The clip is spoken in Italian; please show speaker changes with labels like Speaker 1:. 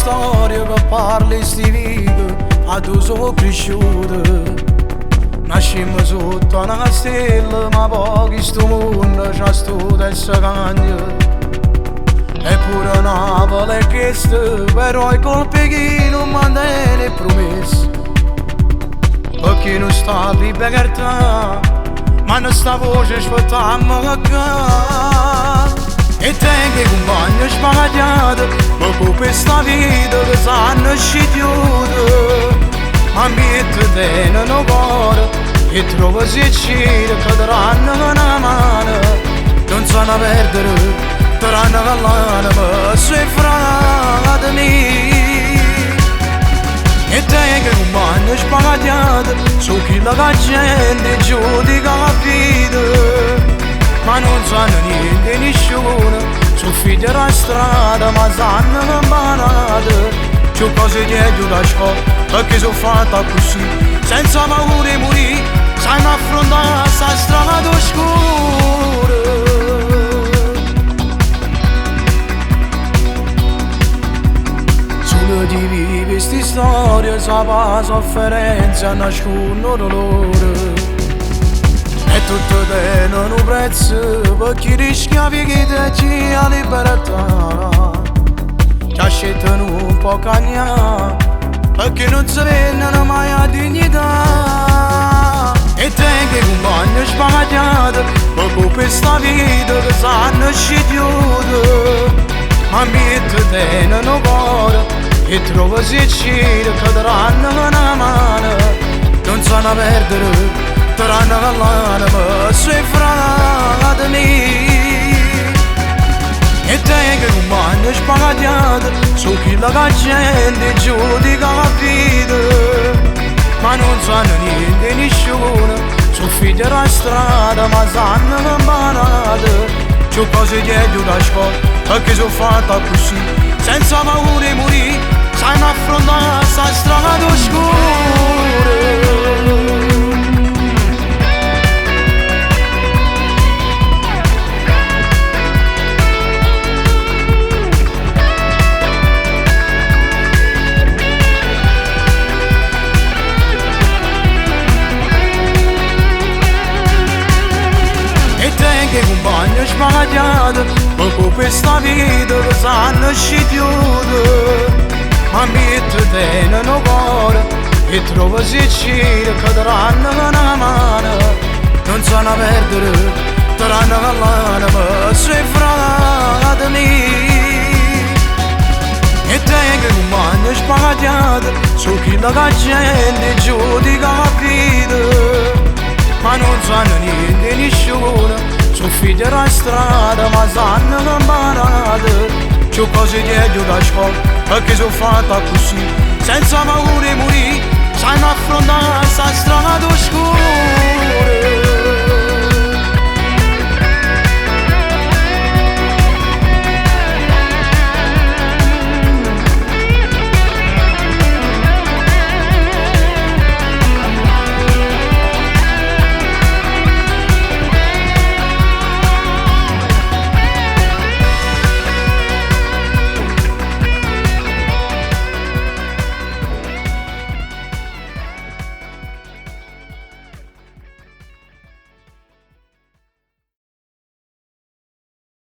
Speaker 1: storia che parli sti vita a tu sono cresciuta. Nascimmo sotto una stella ma pochi sto mondo c'ha sto del cagna. Eppure Napoli è questa, però i colpi che non mantiene promesse. Perché non sta di libertà, ma non sta voce sfattammo qua. E tengo i compagni sbagliati, ma con questa vita che sanno scigliuto. Ma mi tengono cuore e trovo se ci cadranno una mano. Non sanno perdere, daranno l'anima sui fratelli. E tengo i compagni sbagliati, su chi la gente giudica la vita. Ma non sanno niente nessuno, sono figli della strada ma sanno campanate. C'ho cose dietro da scuola, perché sono fatta così, senza paura di morire, sanno affrontare sta strada oscura. Solo di vivi sti storie, sa la sofferenza, nascono dolore. E tutto tengono un prezzo, perché rischia che ti ha libertà. Ci scelgono un po' cagnà, perché non si vedono mai a dignità. E tengo i compagni sbagliati, ma con questa vita che sanno scigliuto. Ma mi tengono cuore e trovo se ci cadranno una mano. Non sanno perdere, daranno l'anima sui fratelli. E tengo i compagni sbagliati, su chi la gente giudica la vita. Ma non sanno niente nessuno, sono figli della strada ma sanno campanate. C'ho cose dietro da scuola, perché sono fatta così, senza paura di morire, sanno affrontare sta strada oscura. I compagni sbagliati, ma con questa vita che sanno scigliuto. Ma mi tengono cuore e trovo se ci cadranno una mano. Non sanno perdere, daranno l'anima sui fratelli. E tengo i compagni sbagliati, su chi la gente giudica la vita. Ma non sanno niente nessuno, sono figli della strada ma sanno campanate. C'ho cose dietro da scuola, perché sono fatta così, senza paura di morire, sanno affrontare sta strada oscura.